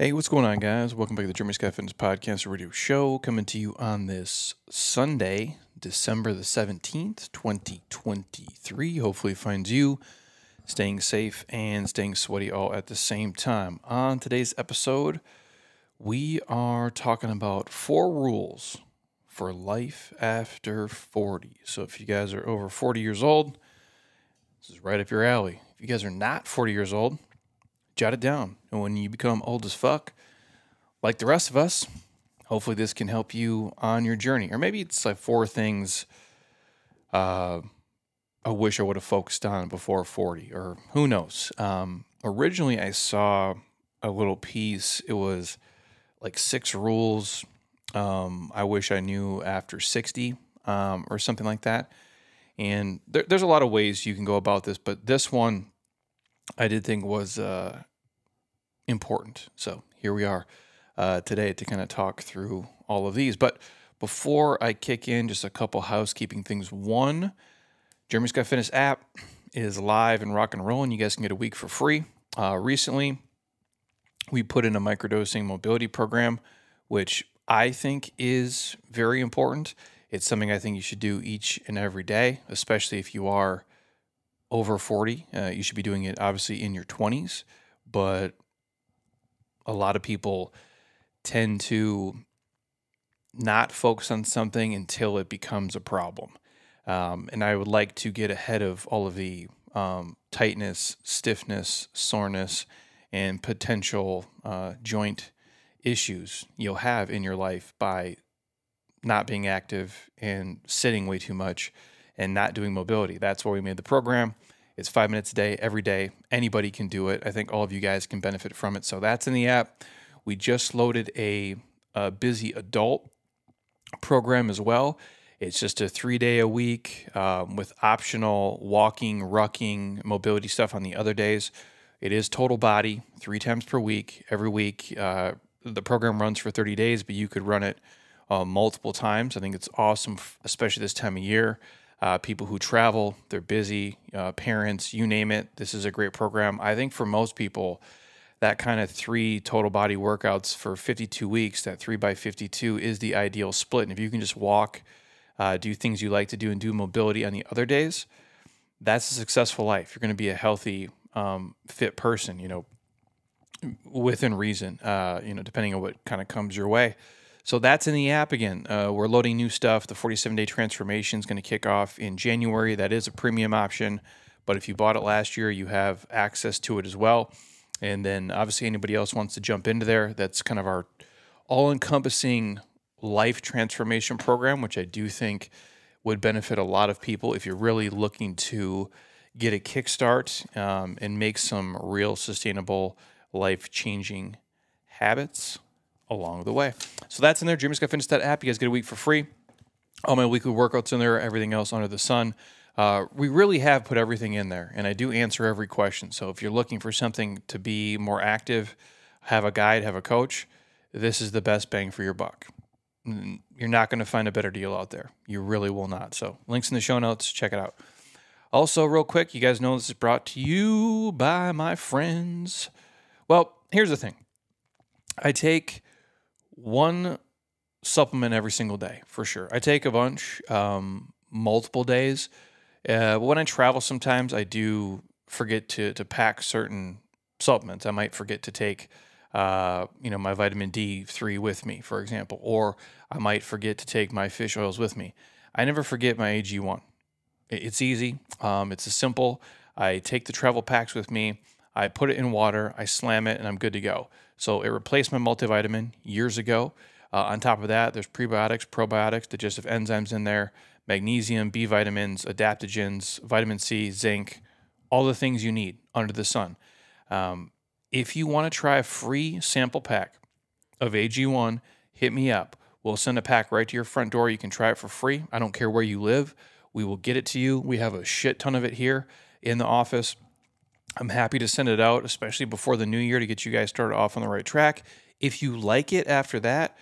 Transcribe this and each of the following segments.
Hey, what's going on, guys? Welcome back to the Jeremy Scott Fitness Podcast Radio Show, coming to you on this Sunday, December the 17th, 2023. Hopefully, it finds you staying safe and staying sweaty all at the same time. On today's episode, we are talking about 4 rules for life after 40. So, if you guys are over 40 years old, this is right up your alley. If you guys are not 40 years old, jot it down. And when you become old as fuck, like the rest of us, hopefully this can help you on your journey. Or maybe it's like 4 things I wish I would have focused on before 40, or who knows. Originally, I saw a little piece. It was like 6 rules I wish I knew after 60, or something like that. And there's a lot of ways you can go about this, but this one I did think was important. So here we are today to kind of talk through all of these. But before I kick in, just a couple housekeeping things. One, Jeremy Scott Fitness app is live and rock and rolling. You guys can get a week for free. Recently, we put in a microdosing mobility program, which I think is very important. It's something I think you should do each and every day, especially if you are over 40. You should be doing it obviously in your 20s, but a lot of people tend to not focus on something until it becomes a problem. And I would like to get ahead of all of the tightness, stiffness, soreness, and potential joint issues you'll have in your life by not being active and sitting way too much and not doing mobility. That's why we made the program. It's 5 minutes a day, every day. Anybody can do it. I think all of you guys can benefit from it. So that's in the app. We just loaded a busy adult program as well. It's just a 3-day-a-week with optional walking, rucking, mobility stuff on the other days. It is total body, 3 times per week, every week. The program runs for 30 days, but you could run it multiple times. I think it's awesome, especially this time of year. People who travel, they're busy, parents, you name it. This is a great program. I think for most people, that kind of 3 total body workouts for 52 weeks, that 3 by 52 is the ideal split. And if you can just walk, do things you like to do and do mobility on the other days, that's a successful life. You're going to be a healthy, fit person, within reason, depending on what kind of comes your way. So that's in the app again. We're loading new stuff. The 47-day transformation is going to kick off in January. That is a premium option, but if you bought it last year, you have access to it as well. And then obviously anybody else wants to jump into there, that's kind of our all-encompassing life transformation program, which I do think would benefit a lot of people if you're really looking to get a kickstart and make some real sustainable life-changing habits along the way. So that's in there, JeremyScottFitness.app. You guys get a week for free. All my weekly workouts in there, everything else under the sun. We really have put everything in there, and I do answer every question. So if you're looking for something to be more active, have a guide, have a coach, this is the best bang for your buck. You're not going to find a better deal out there. You really will not. So links in the show notes. Check it out. Also, real quick, you guys know this is brought to you by my friends. Well, here's the thing. I take one supplement every single day, for sure. I take a bunch, multiple days. But when I travel, sometimes I do forget to pack certain supplements. I might forget to take, my vitamin D3 with me, for example, or I might forget to take my fish oils with me. I never forget my AG1. It's easy. It's as simple. I take the travel packs with me. I put it in water, I slam it, and I'm good to go. So it replaced my multivitamin years ago. On top of that, there's prebiotics, probiotics, digestive enzymes in there, magnesium, B vitamins, adaptogens, vitamin C, zinc, all the things you need under the sun. If you want to try a free sample pack of AG1, hit me up. We'll send a pack right to your front door. You can try it for free. I don't care where you live. We will get it to you. We have a shit ton of it here in the office. I'm happy to send it out, especially before the new year, to get you guys started off on the right track. If you like it after that,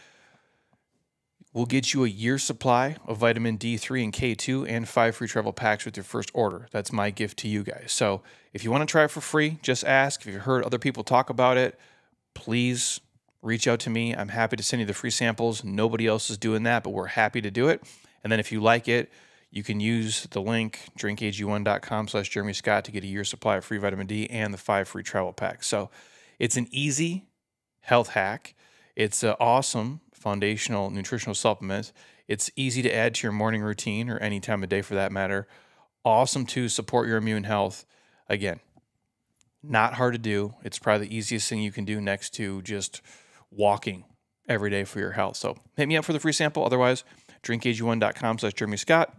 we'll get you a year's supply of vitamin D3 and K2 and 5 free travel packs with your first order. That's my gift to you guys. So if you want to try it for free, just ask. If you've heard other people talk about it, please reach out to me. I'm happy to send you the free samples. Nobody else is doing that, but we're happy to do it. And then if you like it, you can use the link drinkag1.com/Jeremy Scott to get a year's supply of free vitamin D and the 5 free travel packs. So it's an easy health hack. It's an awesome foundational nutritional supplement. It's easy to add to your morning routine or any time of day for that matter. Awesome to support your immune health. Again, not hard to do. It's probably the easiest thing you can do next to just walking every day for your health. So hit me up for the free sample. Otherwise, drinkag1.com/Jeremy Scott.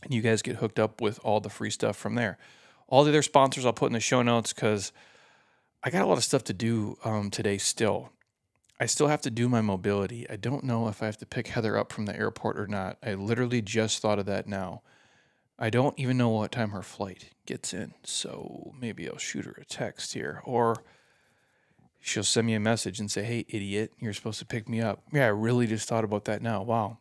And you guys get hooked up with all the free stuff from there. All the other sponsors I'll put in the show notes because I got a lot of stuff to do today still. I still have to do my mobility. I don't know if I have to pick Heather up from the airport or not. I literally just thought of that now. I don't even know what time her flight gets in, so maybe I'll shoot her a text here. Or she'll send me a message and say, hey, idiot, you're supposed to pick me up. Yeah, I really just thought about that now. Wow.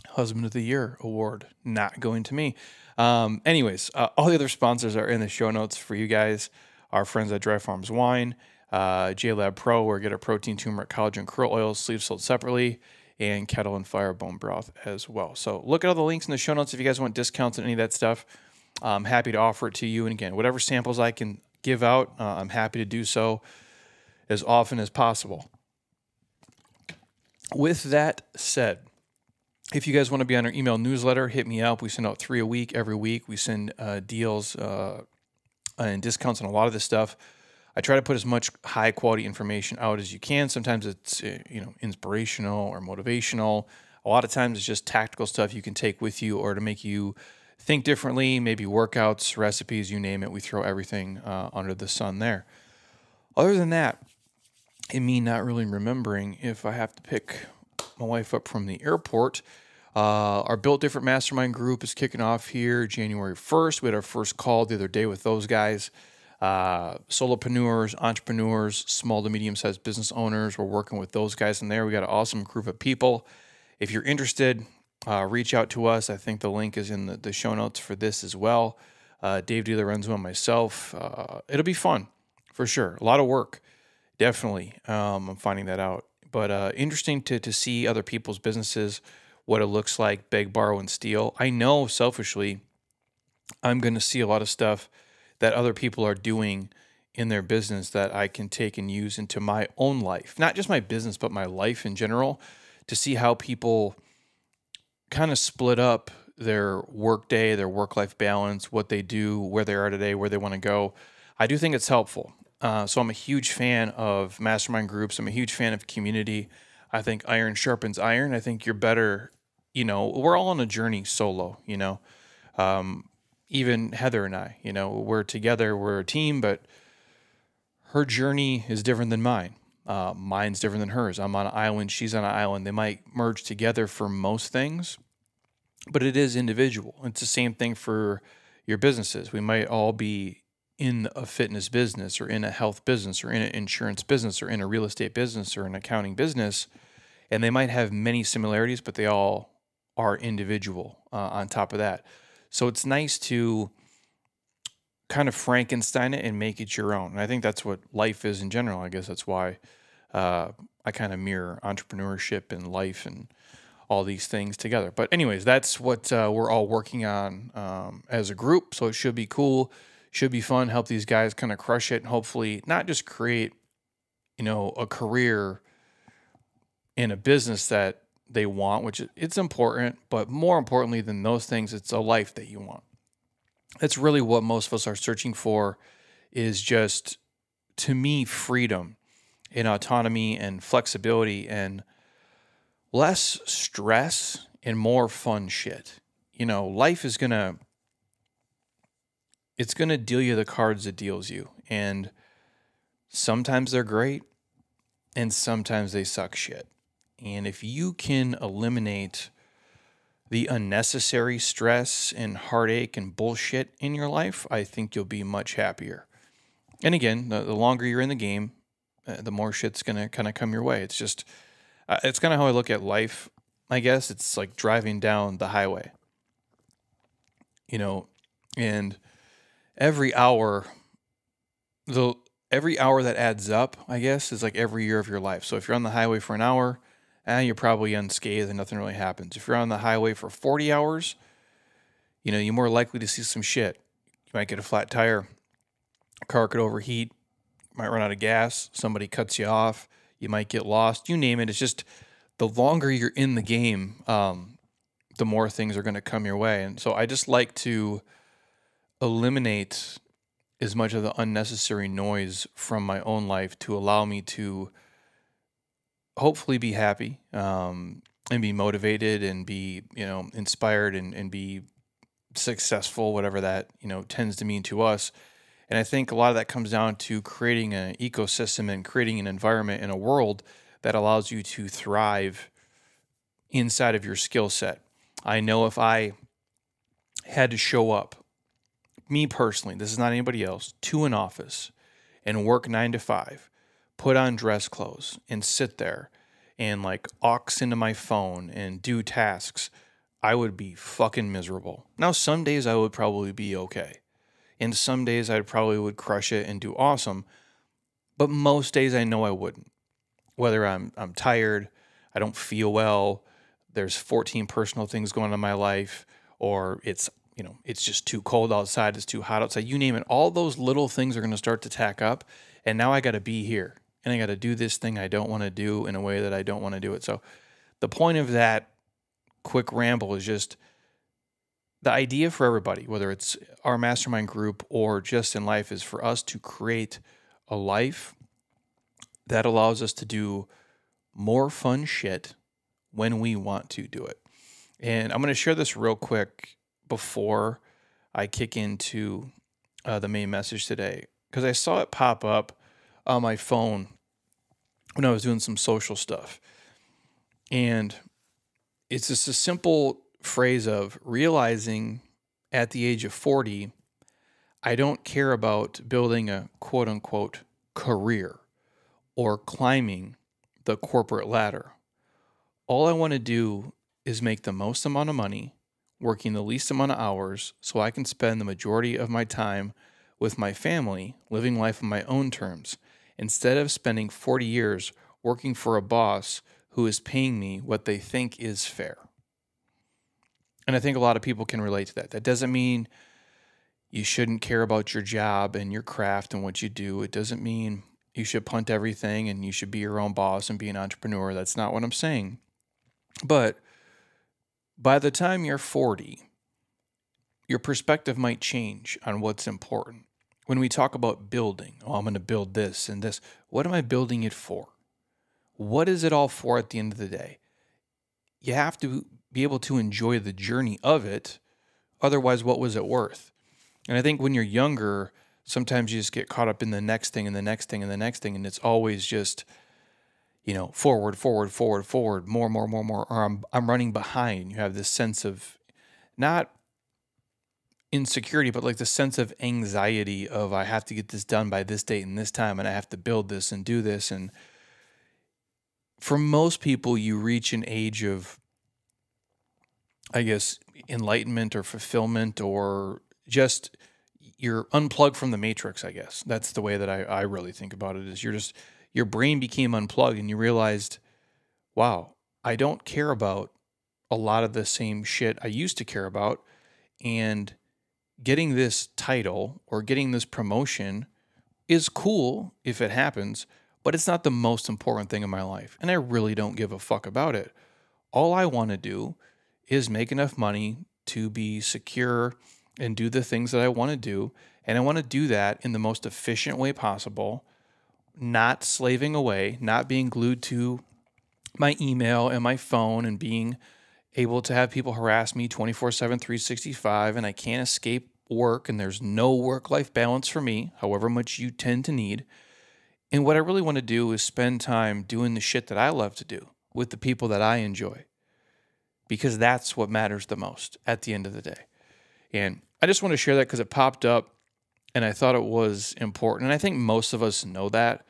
Husband of the Year award not going to me. Anyways, all the other sponsors are in the show notes for you guys. Our friends at Dry Farms Wine, JLab Pro, where get a protein, turmeric, collagen, krill oils, sleeve sold separately, and Kettle and Fire bone broth as well. So look at all the links in the show notes if you guys want discounts on any of that stuff. I'm happy to offer it to you. And again, whatever samples I can give out, I'm happy to do so as often as possible. With that said, if you guys want to be on our email newsletter, hit me up. We send out 3 a week. Every week we send deals and discounts on a lot of this stuff. I try to put as much high quality information out as you can. Sometimes it's inspirational or motivational. A lot of times it's just tactical stuff you can take with you or to make you think differently, maybe workouts, recipes, you name it. We throw everything under the sun there. Other than that, and me not really remembering if I have to pick my wife up from the airport, our Built Different Mastermind group is kicking off here January 1st. We had our first call the other day with those guys. Solopreneurs, entrepreneurs, small to medium-sized business owners. We're working with those guys in there. We got an awesome group of people. If you're interested, reach out to us. I think the link is in the show notes for this as well. Dave DiLorenzo and myself. It'll be fun, for sure. A lot of work, definitely. I'm finding that out. But interesting to see other people's businesses, what it looks like, beg, borrow, and steal. I know selfishly I'm going to see a lot of stuff that other people are doing in their business that I can take and use into my own life. Not just my business, but my life in general, to see how people kind of split up their work day, their work-life balance, what they do, where they are today, where they want to go. I do think it's helpful. So I'm a huge fan of mastermind groups. I'm a huge fan of community. I think iron sharpens iron. I think you're better, we're all on a journey solo, even Heather and I, we're together, we're a team, but her journey is different than mine. Mine's different than hers. I'm on an island, she's on an island. They might merge together for most things, but it is individual. It's the same thing for your businesses. We might all be in a fitness business or in a health business or in an insurance business or in a real estate business or an accounting business, and they might have many similarities, but they all are individual on top of that. So it's nice to kind of Frankenstein it and make it your own. And I think that's what life is in general. I guess that's why I kind of mirror entrepreneurship and life and all these things together. But anyways, that's what we're all working on as a group. So it should be cool, should be fun, help these guys kind of crush it and hopefully not just create, a career in a business that they want, which it's important, but more importantly than those things, it's a life that you want. That's really what most of us are searching for, is just, to me, freedom and autonomy and flexibility and less stress and more fun shit. Life is it's going to deal you the cards it deals you. And sometimes they're great and sometimes they suck shit. And if you can eliminate the unnecessary stress and heartache and bullshit in your life, I think you'll be much happier. And again, the longer you're in the game, the more shit's going to kind of come your way. It's just, it's kind of how I look at life. I guess it's like driving down the highway, and every hour, every hour that adds up, I guess, is like every year of your life. So if you're on the highway for an hour, you're probably unscathed and nothing really happens. If you're on the highway for 40 hours, you're more likely to see some shit. You might get a flat tire, a car could overheat, might run out of gas, somebody cuts you off, you might get lost, you name it. It's just the longer you're in the game, the more things are going to come your way. And so I just like to eliminate as much of the unnecessary noise from my own life to allow me to hopefully be happy, and be motivated and be, inspired and be successful, whatever that, tends to mean to us. And I think a lot of that comes down to creating an ecosystem and creating an environment in a world that allows you to thrive inside of your skill set. I know if I had to show up, me personally, this is not anybody else, to an office and work 9 to 5, put on dress clothes and sit there and like aux into my phone and do tasks, I would be fucking miserable. Now, some days I would probably be okay. And some days I probably would crush it and do awesome. But most days I know I wouldn't. Whether I'm tired, I don't feel well, there's 14 personal things going on in my life, or it's just too cold outside, it's too hot outside, you name it. All those little things are going to start to tack up. And now I got to be here. And I got to do this thing I don't want to do in a way that I don't want to do it. So the point of that quick ramble is just the idea for everybody, whether it's our mastermind group or just in life, is for us to create a life that allows us to do more fun shit when we want to do it. And I'm going to share this real quick before I kick into the main message today, because I saw it pop up on my phone when I was doing some social stuff. And it's just a simple phrase of realizing at the age of 40, I don't care about building a quote unquote career or climbing the corporate ladder. All I want to do is make the most amount of money, working the least amount of hours, so I can spend the majority of my time with my family, living life on my own terms, instead of spending 40 years working for a boss who is paying me what they think is fair. And I think a lot of people can relate to that. That doesn't mean you shouldn't care about your job and your craft and what you do. It doesn't mean you should punt everything and you should be your own boss and be an entrepreneur. That's not what I'm saying. But by the time you're 40, your perspective might change on what's important. When we talk about building, I'm going to build this and this, what am I building it for? What is it all for at the end of the day? You have to be able to enjoy the journey of it. Otherwise, what was it worth? And I think when you're younger, sometimes you just get caught up in the next thing and the next thing and the next thing. And it's always just, forward, more, or I'm running behind. You have this sense of not insecurity, but like the sense of anxiety of I have to get this done by this date and this time, and I have to build this and do this. And for most people, you reach an age of, I guess, enlightenment or fulfillment, or just you're unplugged from the matrix, I guess. That's the way that I really think about it, is your brain became unplugged and you realized, wow, I don't care about a lot of the same shit I used to care about. And getting this title or getting this promotion is cool if it happens, but it's not the most important thing in my life. And I really don't give a fuck about it. All I want to do is make enough money to be secure and do the things that I want to do. And I want to do that in the most efficient way possible, not slaving away, not being glued to my email and my phone and being able to have people harass me 24/7, 365, and I can't escape work, and there's no work-life balance for me, however much you tend to need. And what I really want to do is spend time doing the shit that I love to do with the people that I enjoy, because that's what matters the most at the end of the day. And I just want to share that because it popped up and I thought it was important. And I think most of us know that.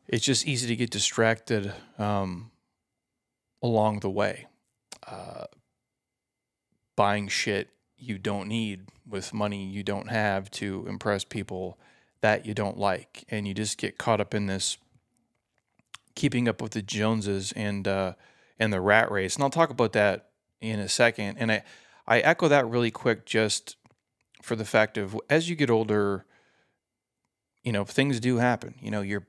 It's just easy to get distracted along the way. Buying shit you don't need with money you don't have to impress people that you don't like, and you just get caught up in this keeping up with the Joneses and the rat race. And I'll talk about that in a second. And I echo that really quick, just for the fact of as you get older, things do happen. Your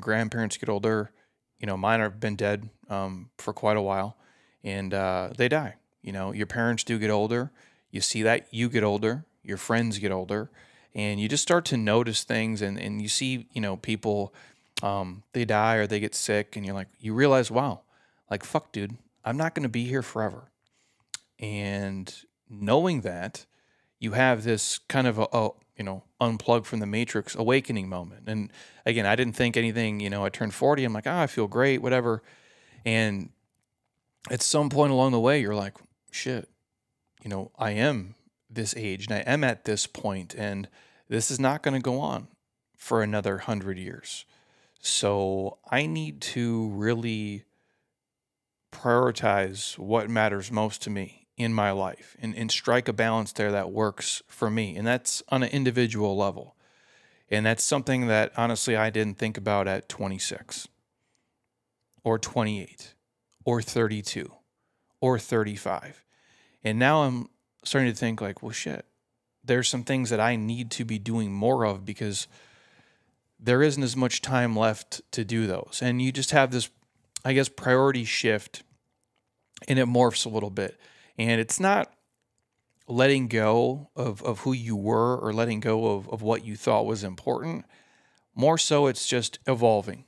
grandparents get older. Mine have been dead for quite a while, and they die. Your parents do get older. You see that you get older. Your friends get older, and you just start to notice things, and you see, people, they die or they get sick, and you realize, wow, like, fuck, dude, I'm not going to be here forever. And knowing that, you have this kind of unplug from the matrix awakening moment. And again, I didn't think anything, I turned 40. I'm like, I feel great, whatever. And at some point along the way, you're like, shit, I am this age and I am at this point, and this is not going to go on for another 100 years. So I need to really prioritize what matters most to me in my life, and strike a balance there that works for me. And that's on an individual level. And that's something that honestly I didn't think about at 26 or 28 or 32 or 35. And now I'm starting to think like, well, shit, there's some things that I need to be doing more of because there isn't as much time left to do those. And you just have this, I guess, priority shift, and it morphs a little bit. And it's not letting go of who you were or letting go of what you thought was important. More so, it's just evolving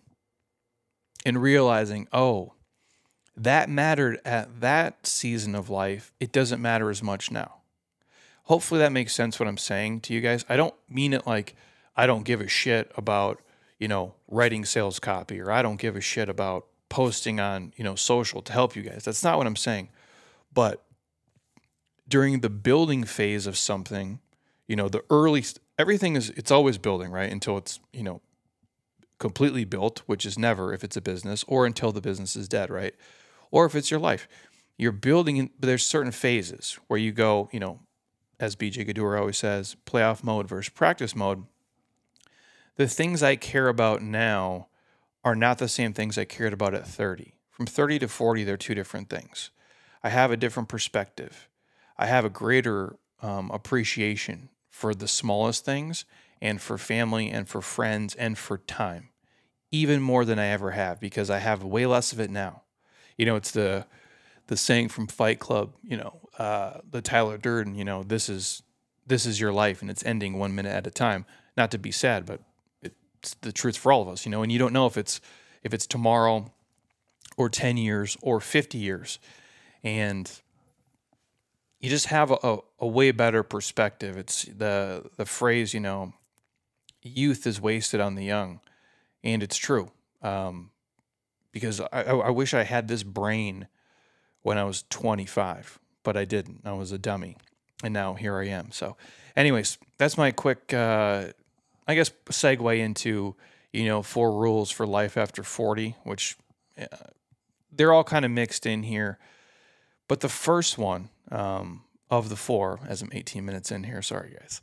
and realizing, oh, that mattered at that season of life. It doesn't matter as much now. Hopefully that makes sense what I'm saying to you guys. I don't mean it like I don't give a shit about, writing sales copy, or I don't give a shit about posting on, social to help you guys. That's not what I'm saying. But during the building phase of something, the early, everything it's always building, right? Until it's, completely built, which is never if it's a business, or until the business is dead, right? Or if it's your life. You're building, but there's certain phases where you go, as BJ Gaddour always says, playoff mode versus practice mode. The things I care about now are not the same things I cared about at 30. From 30 to 40, they're two different things. I have a different perspective. I have a greater appreciation for the smallest things, and for family and for friends and for time, even more than I ever have, because I have way less of it now. It's the saying from Fight Club, the Tyler Durden, this is your life and it's ending 1 minute at a time. Not to be sad, but it's the truth for all of us, and you don't know if it's tomorrow or 10 years or 50 years. And you just have a way better perspective. It's the phrase, youth is wasted on the young. And it's true. Because I wish I had this brain when I was 25, but I didn't. I was a dummy. And now here I am. So anyways, that's my quick, segue into, 4 rules for life after 40, which they're all kind of mixed in here. But the first one of the 4, as I'm 18 minutes in here, sorry guys.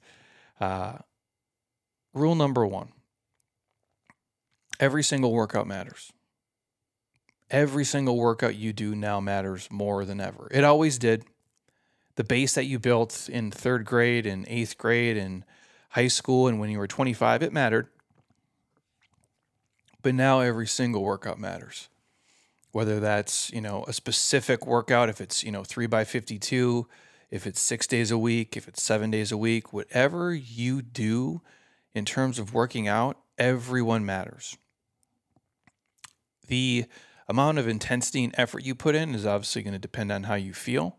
Rule number 1, every single workout matters. Every single workout you do now matters more than ever. It always did. The base that you built in 3rd grade and 8th grade and high school and when you were 25, it mattered. But now every single workout matters. Whether that's, a specific workout, if it's, 3x52, if it's 6 days a week, if it's 7 days a week, whatever you do in terms of working out, everyone matters. The amount of intensity and effort you put in is obviously going to depend on how you feel,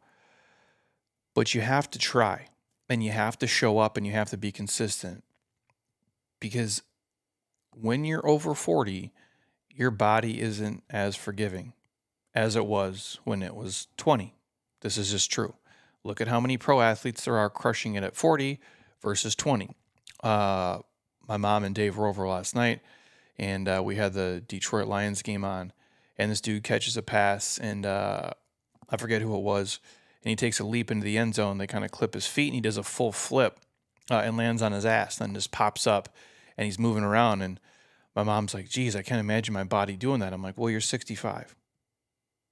but you have to try, and you have to show up, and you have to be consistent, because when you're over 40, your body isn't as forgiving as it was when it was 20. This is just true. Look at how many pro athletes there are crushing it at 40 versus 20. My mom and Dave were over last night, and we had the Detroit Lions game on, and this dude catches a pass, and I forget who it was, and he takes a leap into the end zone. They kind of clip his feet, and he does a full flip and lands on his ass, then just pops up. and he's moving around. And my mom's like, geez, I can't imagine my body doing that. I'm like, well, you're 65.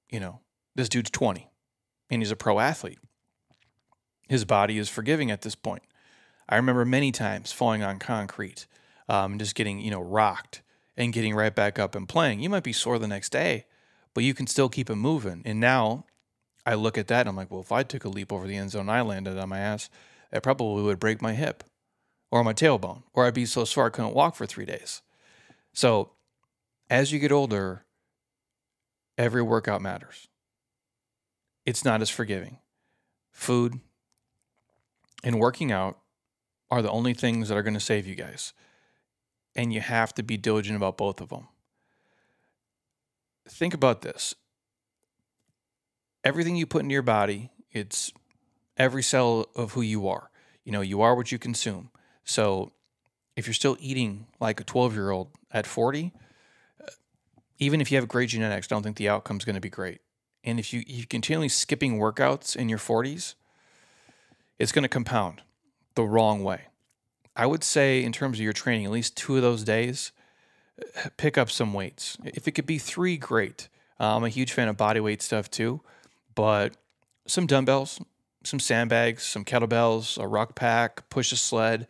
You know, this dude's 20 and he's a pro athlete. His body is forgiving at this point. I remember many times falling on concrete, just getting, rocked and getting right back up and playing. You might be sore the next day, but you can still keep it moving. And now I look at that and I'm like, well, if I took a leap over the end zone and I landed on my ass, that probably would break my hip or my tailbone, or I'd be so sore I couldn't walk for 3 days. So as you get older, every workout matters. It's not as forgiving. Food and working out are the only things that are going to save you guys. And you have to be diligent about both of them. Think about this. Everything you put into your body, it's every cell of who you are. You are what you consume. So if you're still eating like a 12-year-old at 40, even if you have great genetics, I don't think the outcome's going to be great. And if you're continually skipping workouts in your 40s, it's going to compound the wrong way. I would say in terms of your training, at least 2 of those days, pick up some weights. If it could be 3, great. I'm a huge fan of body weight stuff too, but some dumbbells, some sandbags, some kettlebells, a ruck pack, push a sled,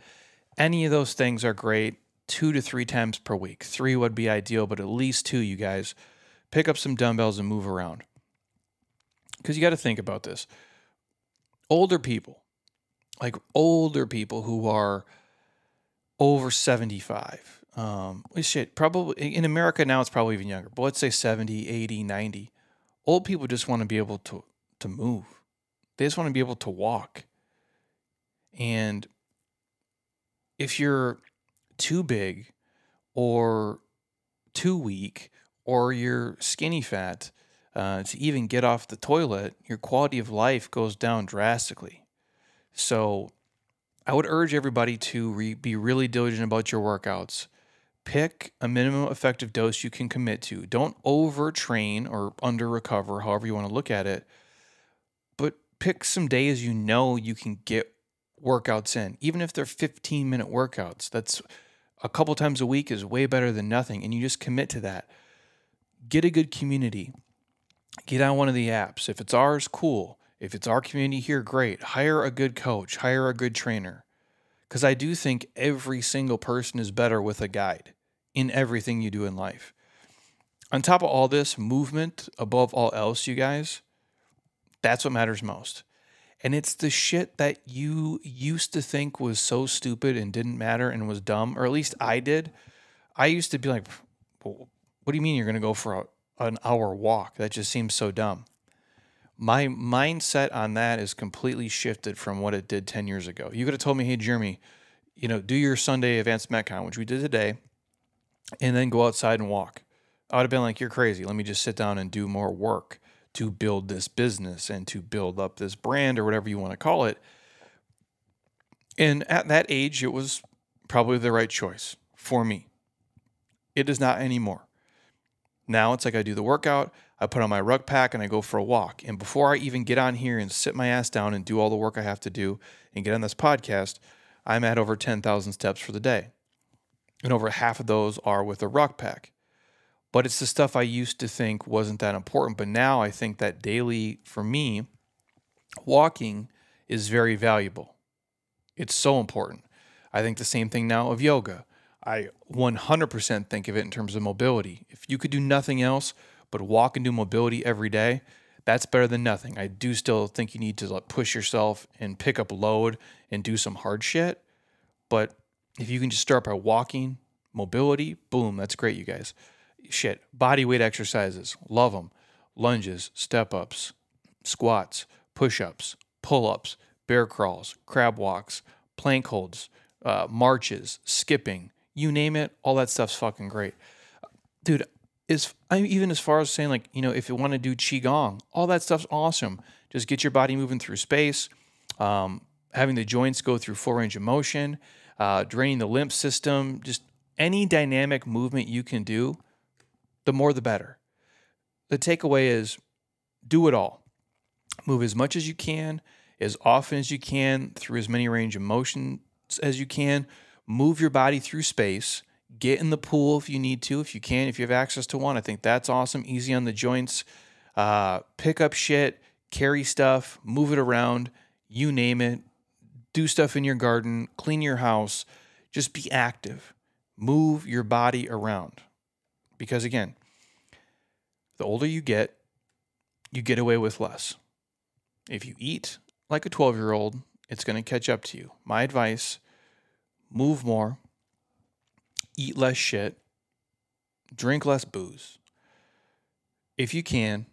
any of those things are great 2 to 3 times per week. 3 would be ideal, but at least 2, you guys. Pick up some dumbbells and move around. Because you got to think about this. Older people who are over 75, probably in America now it's probably even younger, but let's say 70, 80, 90. Old people just want to be able to move. They just want to be able to walk. And if you're too big or too weak or you're skinny fat to even get off the toilet, your quality of life goes down drastically. So I would urge everybody to be really diligent about your workouts. Pick a minimum effective dose you can commit to. Don't overtrain or under-recover, however you want to look at it. But pick some days you can get workouts in. Even if they're 15-minute workouts, that's a couple times a week is way better than nothing, and you just commit to that. Get a good community. Get on one of the apps. If it's ours, cool. If it's our community here, great. Hire a good coach. Hire a good trainer. Because I do think every single person is better with a guide in everything you do in life. On top of all this, movement above all else, you guys, that's what matters most. And it's the shit that you used to think was so stupid and didn't matter and was dumb, or at least I did. I used to be like, well, what do you mean you're going to go for an hour walk? That just seems so dumb. My mindset on that is completely shifted from what it did 10 years ago. You could have told me, hey, Jeremy, do your Sunday advanced Metcon, which we did today, and then go outside and walk. I would have been like, you're crazy. Let me just sit down and do more work to build this business and to build up this brand or whatever you want to call it. And at that age, it was probably the right choice for me. It is not anymore. Now it's like I do the workout, I put on my ruck pack, and I go for a walk. And before I even get on here and sit my ass down and do all the work I have to do and get on this podcast, I'm at over 10,000 steps for the day. And over half of those are with a ruck pack. But it's the stuff I used to think wasn't that important. But now I think that daily, for me, walking is very valuable. It's so important. I think the same thing now of yoga. I 100% think of it in terms of mobility. If you could do nothing else but walk and do mobility every day, that's better than nothing. I do still think you need to push yourself and pick up load and do some hard shit. But if you can just start by walking, mobility, boom, that's great, you guys. Shit, body weight exercises, love them. Lunges, step-ups, squats, push-ups, pull-ups, bear crawls, crab walks, plank holds, marches, skipping, you name it, all that stuff's fucking great. Dude, even as far as saying if you want to do Qigong, all that stuff's awesome. Just get your body moving through space, having the joints go through full range of motion, draining the lymph system, just any dynamic movement you can do, the more the better. The takeaway is do it all. Move as much as you can, as often as you can, through as many range of motions as you can, move your body through space, get in the pool if you need to, if you can, if you have access to one. I think that's awesome. Easy on the joints. Pick up shit, carry stuff, move it around, you name it. Do stuff in your garden, clean your house. Just be active. Move your body around. Because again, the older you get away with less. If you eat like a 12-year-old, it's going to catch up to you. My advice, move more, eat less shit, drink less booze. If you can,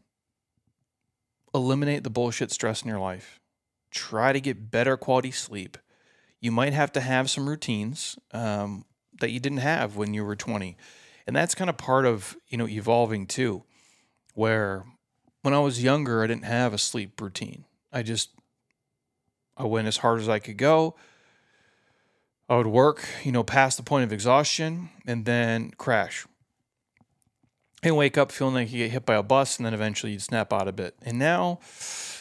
eliminate the bullshit stress in your life. Try to get better quality sleep. You might have to have some routines that you didn't have when you were 20. And that's kind of part of, evolving too, where when I was younger, I didn't have a sleep routine. I went as hard as I could go. I would work, past the point of exhaustion and then crash. And wake up feeling like you get hit by a bus and then eventually you'd snap out of it. And now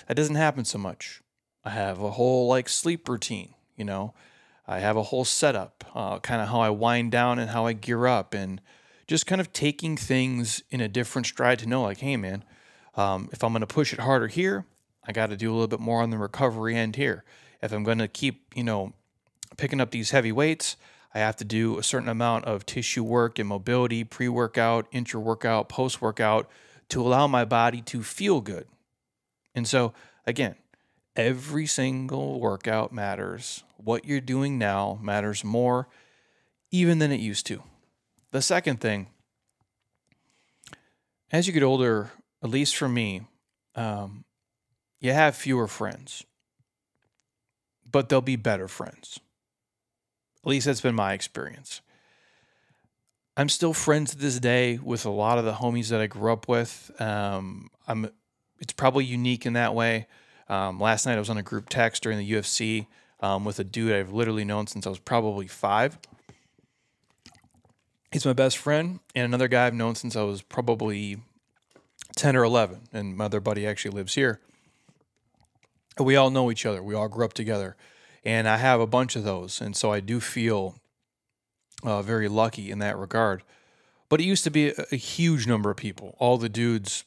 that doesn't happen so much. I have a whole sleep routine, I have a whole setup, kind of how I wind down and how I gear up, and just kind of taking things in a different stride to know hey man, if I'm going to push it harder here, I got to do a little bit more on the recovery end here. If I'm going to keep, picking up these heavy weights, I have to do a certain amount of tissue work and mobility, pre-workout, intra-workout, post-workout to allow my body to feel good. And so, again, every single workout matters. What you're doing now matters more even than it used to. The second thing, as you get older, at least for me, you have fewer friends, but they'll be better friends. At least that's been my experience. I'm still friends to this day with a lot of the homies that I grew up with. It's probably unique in that way. Last night I was on a group text during the UFC with a dude I've literally known since I was probably 5. He's my best friend, and another guy I've known since I was probably 10 or 11, and my other buddy actually lives here. We all know each other. We all grew up together, and I have a bunch of those, and so I do feel very lucky in that regard. But it used to be a huge number of people, all the dudes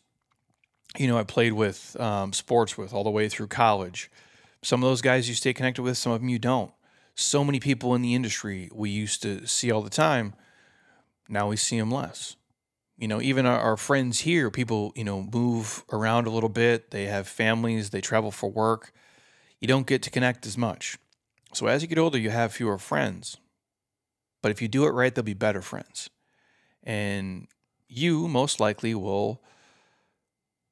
I played with, sports with, all the way through college. Some of those guys you stay connected with, some of them you don't. So many people in the industry we used to see all the time. Now we see them less. Even our friends here, people, move around a little bit. They have families. They travel for work. You don't get to connect as much. So as you get older, you have fewer friends. But if you do it right, they'll be better friends. And you most likely will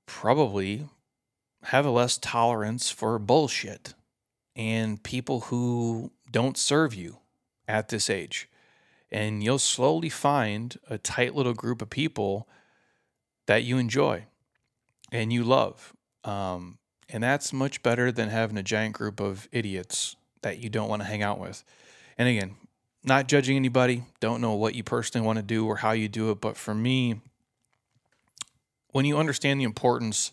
probably have a less tolerance for bullshit and people who don't serve you at this age. And you'll slowly find a tight little group of people that you enjoy and you love. And that's much better than having a giant group of idiots that you don't want to hang out with. And again, not judging anybody, don't know what you personally want to do or how you do it. But for me, when you understand the importance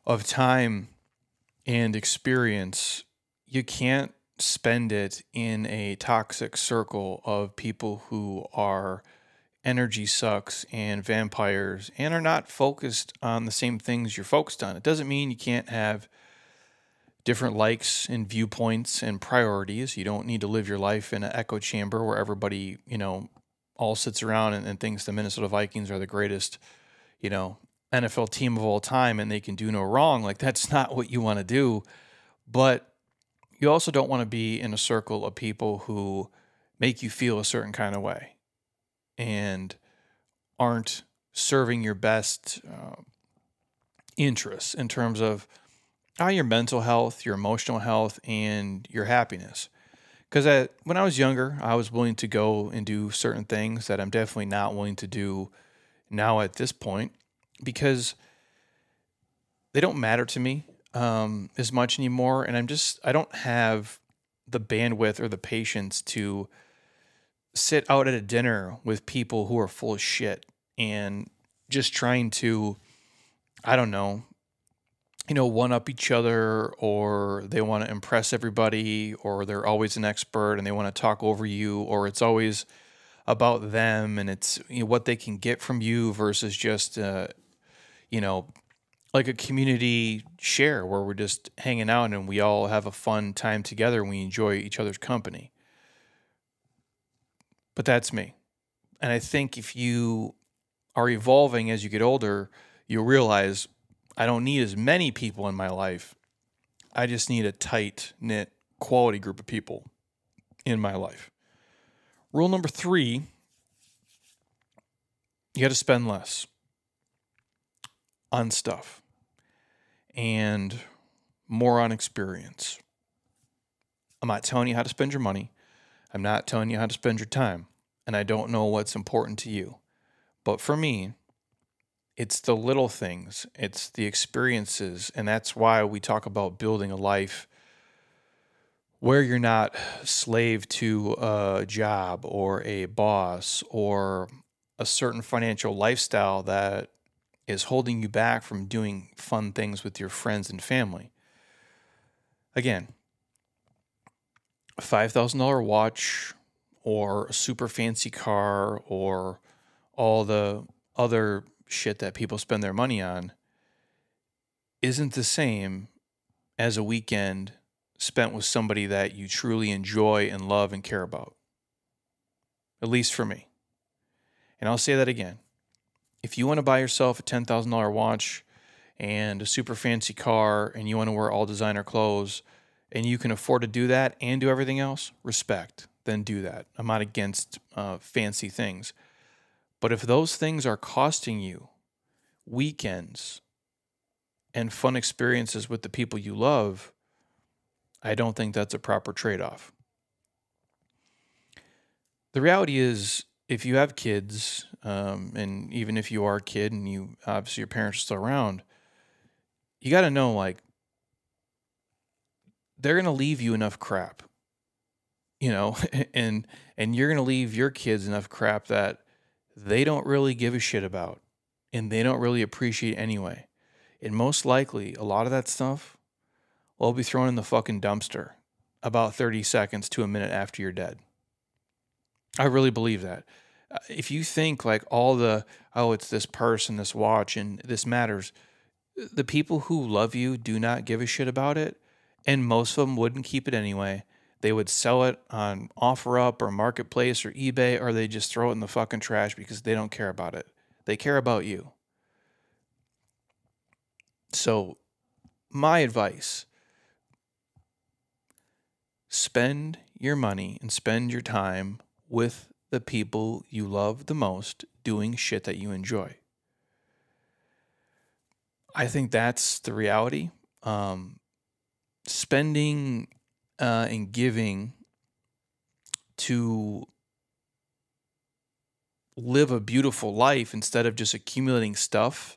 of time and experience, you can't spend it in a toxic circle of people who are energy sucks and vampires and are not focused on the same things you're focused on. It doesn't mean you can't have different likes and viewpoints and priorities. You don't need to live your life in an echo chamber where everybody, all sits around and thinks the Minnesota Vikings are the greatest, NFL team of all time and they can do no wrong. That's not what you want to do. But you also don't want to be in a circle of people who make you feel a certain kind of way and aren't serving your best interests in terms of your mental health, your emotional health, and your happiness. Because when I was younger, I was willing to go and do certain things that I'm definitely not willing to do now at this point because they don't matter to me as much anymore. And I don't have the bandwidth or the patience to sit out at a dinner with people who are full of shit and just trying to, I don't know, one up each other, or they want to impress everybody, or they're always an expert and they want to talk over you, or it's always about them and it's what they can get from you versus just you know like a community share where we're just hanging out and we all have a fun time together and we enjoy each other's company. But that's me. And I think if you are evolving as you get older, you'll realize I don't need as many people in my life. I just need a tight knit quality group of people in my life. Rule number 3, you got to spend less on stuff and more on experience. I'm not telling you how to spend your money. I'm not telling you how to spend your time. And I don't know what's important to you. But for me, it's the little things, it's the experiences. And that's why we talk about building a life where you're not slave to a job or a boss or a certain financial lifestyle that is holding you back from doing fun things with your friends and family. Again, a $5,000 watch or a super fancy car or all the other shit that people spend their money on isn't the same as a weekend spent with somebody that you truly enjoy and love and care about. At least for me. And I'll say that again. If you want to buy yourself a $10,000 watch and a super fancy car and you want to wear all designer clothes and you can afford to do that and do everything else, respect, then do that. I'm not against fancy things. But if those things are costing you weekends and fun experiences with the people you love, I don't think that's a proper trade-off. The reality is, if you have kids, and even if you are a kid and you obviously your parents are still around, you got to know like they're gonna leave you enough crap, and you're gonna leave your kids enough crap that they don't really give a shit about, and they don't really appreciate anyway. And most likely, a lot of that stuff will be thrown in the fucking dumpster about 30 seconds to a minute after you're dead. I really believe that. If you think like it's this person, this watch, and this matters, the people who love you do not give a shit about it, and most of them wouldn't keep it anyway. They would sell it on OfferUp or Marketplace or eBay, or they just throw it in the fucking trash because they don't care about it. They care about you. So, my advice, spend your money and spend your time with the people you love the most doing shit that you enjoy. I think that's the reality. Spending and giving to live a beautiful life instead of just accumulating stuff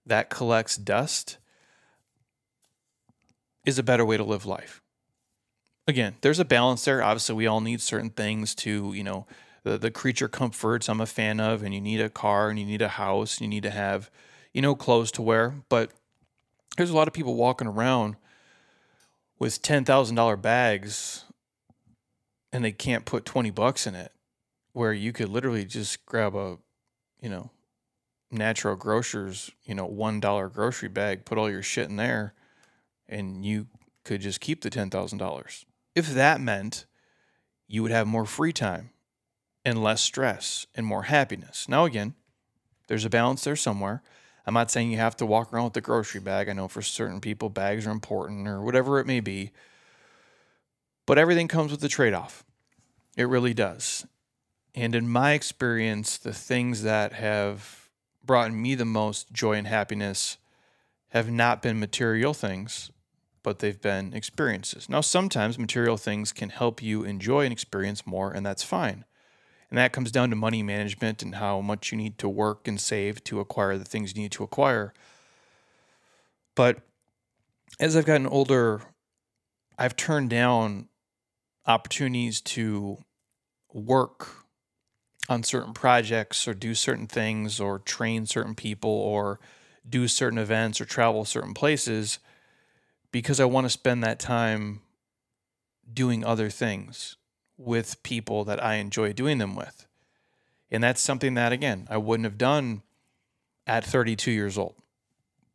that collects dust is a better way to live life. Again, there's a balance there. Obviously, we all need certain things to, the creature comforts I'm a fan of, and you need a car and you need a house and you need to have, clothes to wear. But there's a lot of people walking around with $10,000 bags and they can't put $20 in it, where you could literally just grab a, Natural Grocers, $1 grocery bag, put all your shit in there, and you could just keep the $10,000. If that meant you would have more free time and less stress and more happiness. Now, again, there's a balance there somewhere. I'm not saying you have to walk around with the grocery bag. I know for certain people, bags are important or whatever it may be. But everything comes with a trade-off. It really does. And in my experience, the things that have brought me the most joy and happiness have not been material things, but they've been experiences. Now, sometimes material things can help you enjoy an experience more, and that's fine. And that comes down to money management and how much you need to work and save to acquire the things you need to acquire. But as I've gotten older, I've turned down opportunities to work on certain projects or do certain things or train certain people or do certain events or travel certain places because I want to spend that time doing other things with people that I enjoy doing them with. And that's something that, again, I wouldn't have done at 32 years old.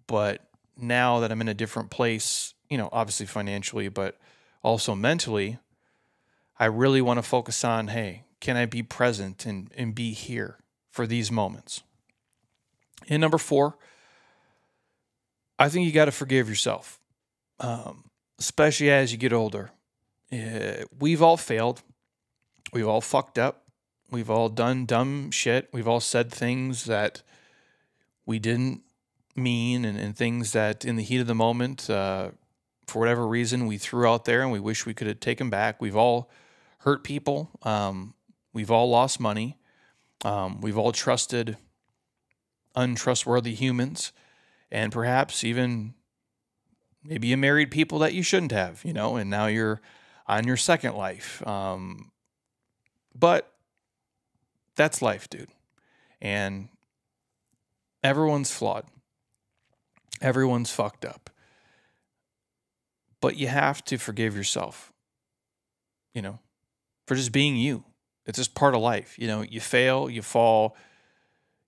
But now that I'm in a different place, obviously financially, but also mentally, I really want to focus on, hey, can I be present and be here for these moments? And number 4, I think you got to forgive yourself, especially as you get older. We've all failed. We've all fucked up. We've all done dumb shit. We've all said things that we didn't mean and things that in the heat of the moment, for whatever reason, we threw out there and we wish we could have taken back. We've all hurt people. We've all lost money. We've all trusted untrustworthy humans, and perhaps even maybe you married people that you shouldn't have, and now you're on your second life. But that's life, dude. And everyone's flawed. Everyone's fucked up. But you have to forgive yourself, for just being you. It's just part of life. You fail, you fall,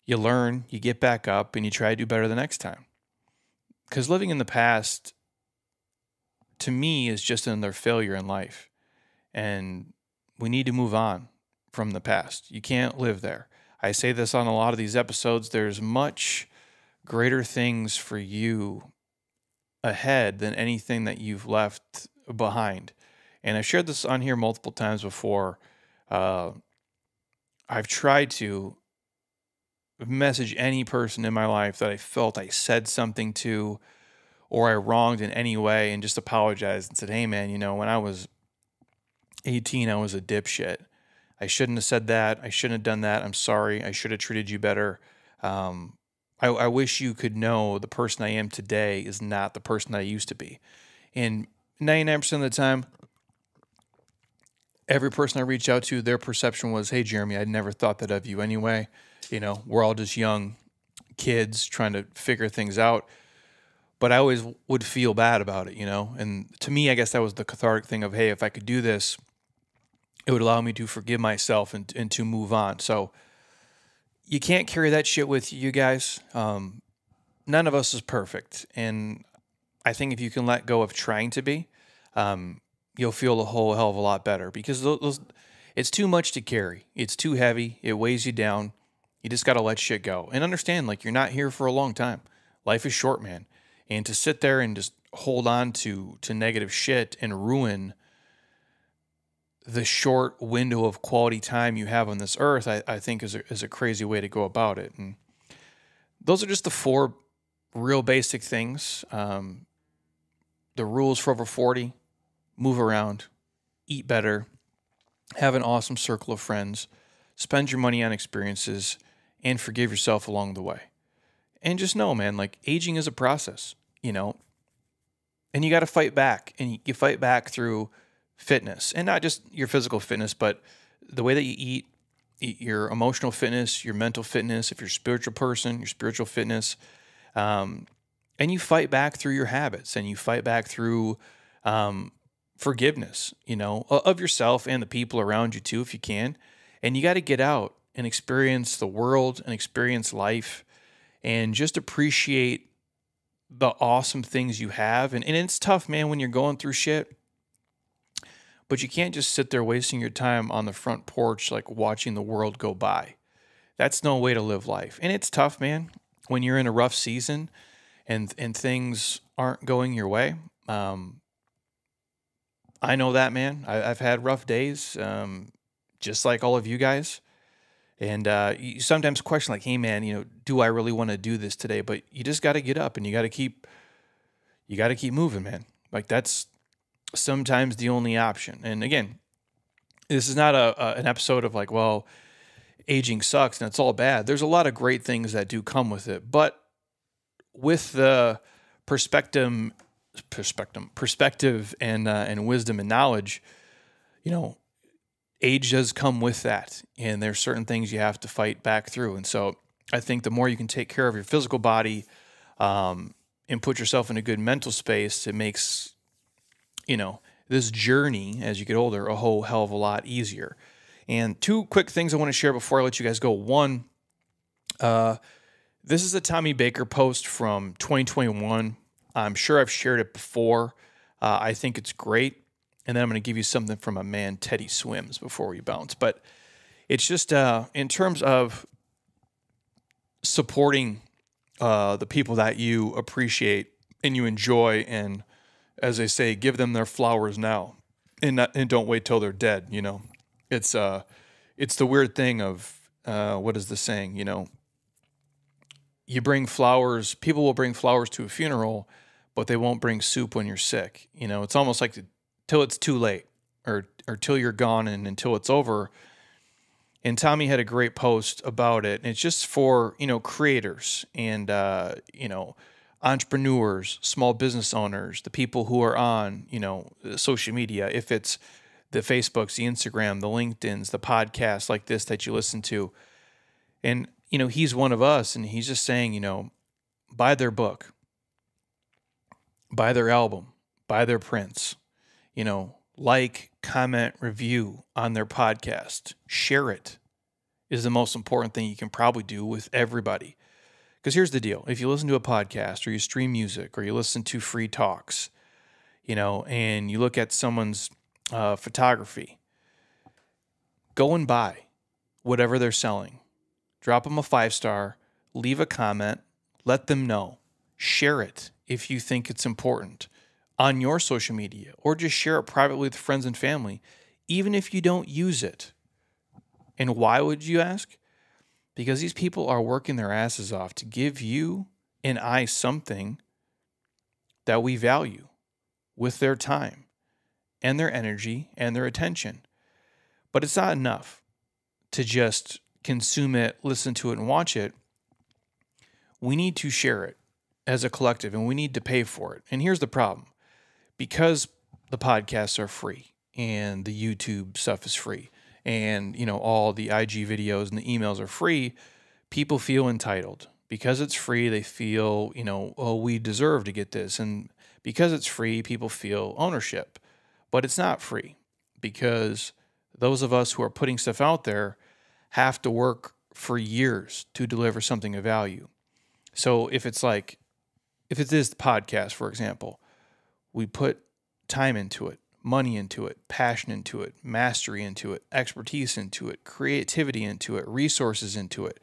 you learn, you get back up, and you try to do better the next time. Because living in the past, to me, is just another failure in life. And we need to move on from the past. You can't live there. I say this on a lot of these episodes. There's much greater things for you ahead than anything that you've left behind. And I've shared this on here multiple times before. I've tried to message any person in my life that I felt I said something to or I wronged in any way and just apologized and said, hey man, when I was 18, I was a dipshit. I shouldn't have said that. I shouldn't have done that. I'm sorry. I should have treated you better. I wish you could know the person I am today is not the person I used to be. And 99% of the time, every person I reach out to, their perception was, hey, Jeremy, I'd never thought that of you anyway. We're all just young kids trying to figure things out. But I always would feel bad about it, And to me, I guess that was the cathartic thing of, hey, if I could do this, it would allow me to forgive myself and to move on. So you can't carry that shit with you guys. None of us is perfect. And I think if you can let go of trying to be, you'll feel a whole hell of a lot better, because it's too much to carry. It's too heavy. It weighs you down. You just got to let shit go and understand, you're not here for a long time. Life is short, man. And to sit there and just hold on to negative shit and ruin the short window of quality time you have on this earth, I think is a crazy way to go about it. And those are just the 4 real basic things. The rules for over 40: move around, eat better, have an awesome circle of friends, spend your money on experiences, and forgive yourself along the way. And just know, man, aging is a process, and you got to fight back, and you fight back through fitness, and not just your physical fitness, but the way that you eat, your emotional fitness, your mental fitness, if you're a spiritual person, your spiritual fitness, and you fight back through your habits, and you fight back through forgiveness, of yourself and the people around you too, if you can. And you got to get out and experience the world and experience life and just appreciate the awesome things you have. And it's tough, man, when you're going through shit. But you can't just sit there wasting your time on the front porch, watching the world go by. That's no way to live life. And it's tough, man, when you're in a rough season and things aren't going your way. I know that, man. I've had rough days, just like all of you guys. And you sometimes question, hey, man, do I really want to do this today? But you just got to get up and you got to keep moving, man. That's sometimes the only option. And again, this is not an episode of aging sucks and it's all bad. There's a lot of great things that do come with it, but with the perspective and wisdom and knowledge, age does come with that, and there's certain things you have to fight back through. And so I think the more you can take care of your physical body, and put yourself in a good mental space, it makes, this journey as you get older a whole hell of a lot easier. And two quick things I want to share before I let you guys go. One, this is a Tommy Baker post from 2021. I'm sure I've shared it before. I think it's great. And then I'm going to give you something from a man, Teddy Swims, before we bounce. But it's just in terms of supporting the people that you appreciate and you enjoy, and as they say, give them their flowers now, and don't wait till they're dead. It's the weird thing of what is the saying? You bring flowers. People will bring flowers to a funeral, but they won't bring soup when you're sick. It's almost like till it's too late, or till you're gone and until it's over. And Tommy had a great post about it. And it's just for, creators and, entrepreneurs, small business owners, the people who are on, social media. If it's the Facebooks, the Instagram, the LinkedIns, the podcasts like this that you listen to. And, he's one of us, and he's just saying, buy their book, buy their album, buy their prints, like, comment, review on their podcast, share it is the most important thing you can probably do with everybody. Because here's the deal. If you listen to a podcast or you stream music or you listen to free talks, and you look at someone's photography, go and buy whatever they're selling. Drop them a 5-star, leave a comment, let them know, share it if you think it's important on your social media, or just share it privately with friends and family, even if you don't use it. And why would you ask? Because these people are working their asses off to give you and I something that we value with their time and their energy and their attention. But it's not enough to just consume it, listen to it, and watch it. We need to share it as a collective, and we need to pay for it. And here's the problem. Because the podcasts are free and the YouTube stuff is free and, all the IG videos and the emails are free, people feel entitled. Because it's free, they feel, we deserve to get this. And because it's free, people feel ownership. But it's not free, because those of us who are putting stuff out there have to work for years to deliver something of value. So if it is the podcast, for example, we put time into it, money into it, passion into it, mastery into it, expertise into it, creativity into it, resources into it.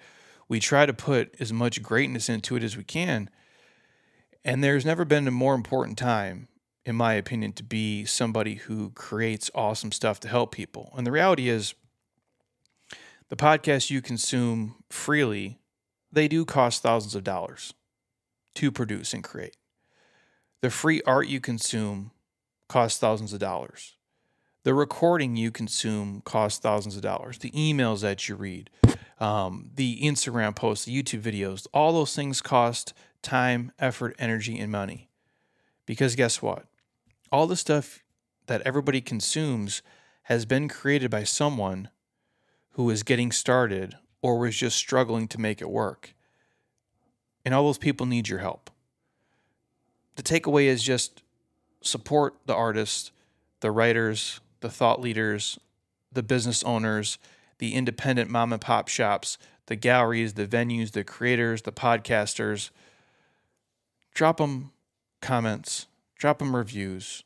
We try to put as much greatness into it as we can. And there's never been a more important time, in my opinion, to be somebody who creates awesome stuff to help people. And the reality is, the podcasts you consume freely, they do cost thousands of dollars to produce and create. The free art you consume costs thousands of dollars. The recording you consume costs thousands of dollars. The emails that you read, the Instagram posts, the YouTube videos, all those things cost time, effort, energy, and money. Because guess what? All the stuff that everybody consumes has been created by someone who is getting started or was just struggling to make it work. And all those people need your help. The takeaway is just support the artists, the writers, the thought leaders, the business owners, the independent mom and pop shops, the galleries, the venues, the creators, the podcasters. Drop them comments, drop them reviews,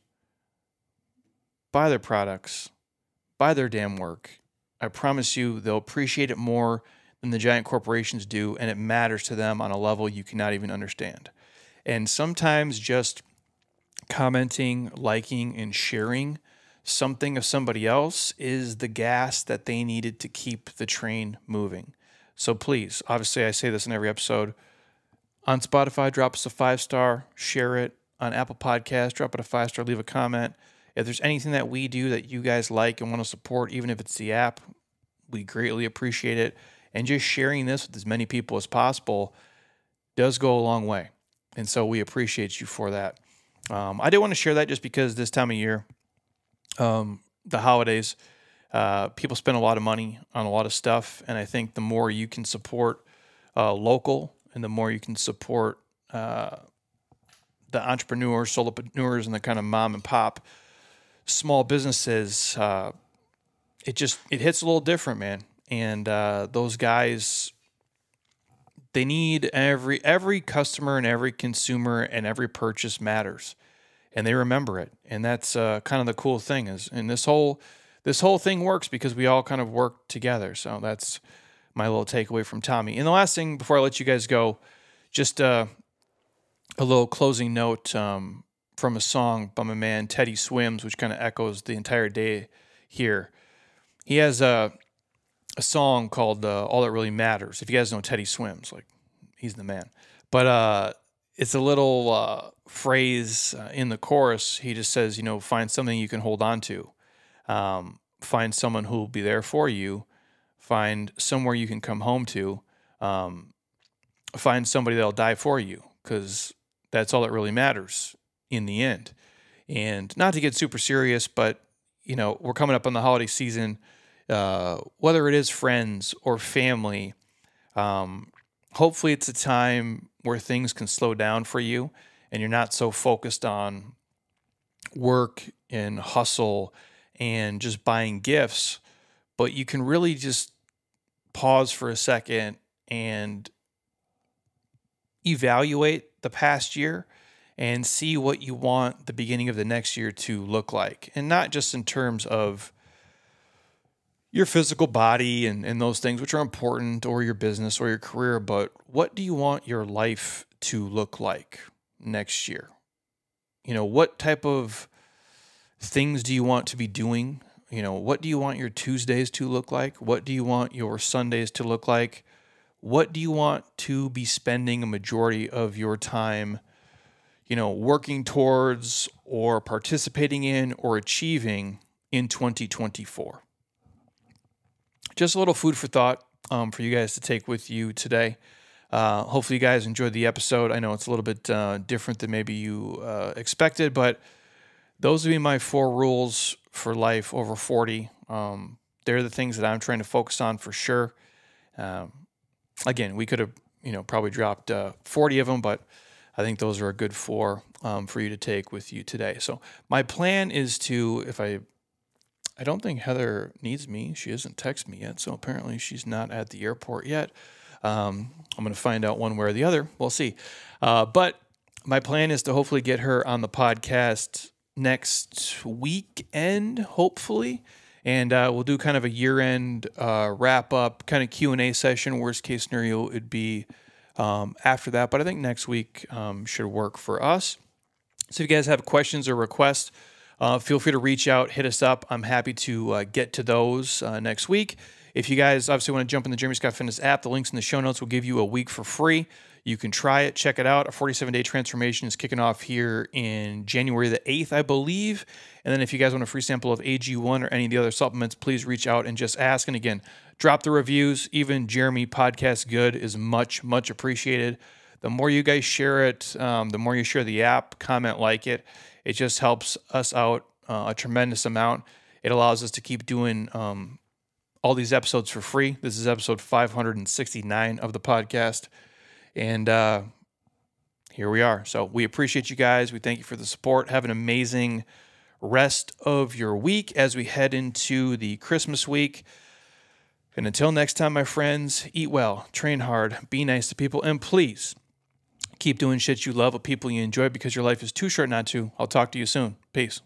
buy their products, buy their damn work. I promise you they'll appreciate it more than the giant corporations do, and it matters to them on a level you cannot even understand. And sometimes just commenting, liking, and sharing something of somebody else is the gas that they needed to keep the train moving. So please, obviously I say this in every episode, on Spotify, drop us a 5-star, share it. On Apple Podcasts, drop it a 5-star, leave a comment. If there's anything that we do that you guys like and want to support, even if it's the app, we greatly appreciate it. And just sharing this with as many people as possible does go a long way. And so we appreciate you for that. I did want to share that just because this time of year, the holidays, people spend a lot of money on a lot of stuff. And I think the more you can support local and the more you can support the entrepreneurs, solopreneurs, and the kind of mom and pop small businesses, it hits a little different, man. And those guys, they need every customer and every consumer and every purchase matters, and they remember it. And that's kind of the cool thing and this whole thing works because we all kind of work together. So that's my little takeaway from Tommy. And the last thing before I let you guys go, just a little closing note from a song by my man Teddy Swims, which kind of echoes the entire day here. He has a song called All That Really Matters. If you guys know Teddy Swims, like, he's the man. But it's a little phrase in the chorus. He just says, find something you can hold on to. Find someone who will be there for you. Find somewhere you can come home to. Find somebody that'll die for you, because that's all that really matters in the end. And not to get super serious, but we're coming up on the holiday season. Whether it is friends or family, hopefully it's a time where things can slow down for you and you're not so focused on work and hustle and just buying gifts, but you can really just pause for a second and evaluate the past year and see what you want the beginning of the next year to look like. And not just in terms of your physical body and those things, which are important, or your business or your career, but what do you want your life to look like next year? What type of things do you want to be doing? What do you want your Tuesdays to look like? What do you want your Sundays to look like? What do you want to be spending a majority of your time, working towards or participating in or achieving in 2024? Just a little food for thought for you guys to take with you today. Hopefully you guys enjoyed the episode. I know it's a little bit different than maybe you expected, but those would be my 4 rules for life over 40. They're the things that I'm trying to focus on for sure. Again, we could have, probably dropped 40 of them, but I think those are a good 4 for you to take with you today. So my plan is to, I don't think Heather needs me. She hasn't texted me yet, so apparently she's not at the airport yet. I'm going to find out one way or the other. We'll see. But my plan is to hopefully get her on the podcast next weekend, hopefully. And we'll do kind of a year-end wrap-up, kind of Q&A session. Worst case scenario, it'd be after that. But I think next week should work for us. So if you guys have questions or requests, feel free to reach out, hit us up. I'm happy to get to those next week. If you guys obviously want to jump in the Jeremy Scott Fitness app, the links in the show notes will give you a week for free. You can try it, check it out. A 47-day transformation is kicking off here in January the 8th, I believe. And then if you guys want a free sample of AG1 or any of the other supplements, please reach out and just ask. And again, drop the reviews. Even Jeremy Podcast Good is much, much appreciated. The more you guys share it, the more you share the app, comment, like it, it just helps us out a tremendous amount. It allows us to keep doing all these episodes for free. This is episode 569 of the podcast. And here we are. So we appreciate you guys. We thank you for the support. Have an amazing rest of your week as we head into the Christmas week. And until next time, my friends, eat well, train hard, be nice to people, and please keep doing shit you love with people you enjoy, because your life is too short not to. I'll talk to you soon. Peace.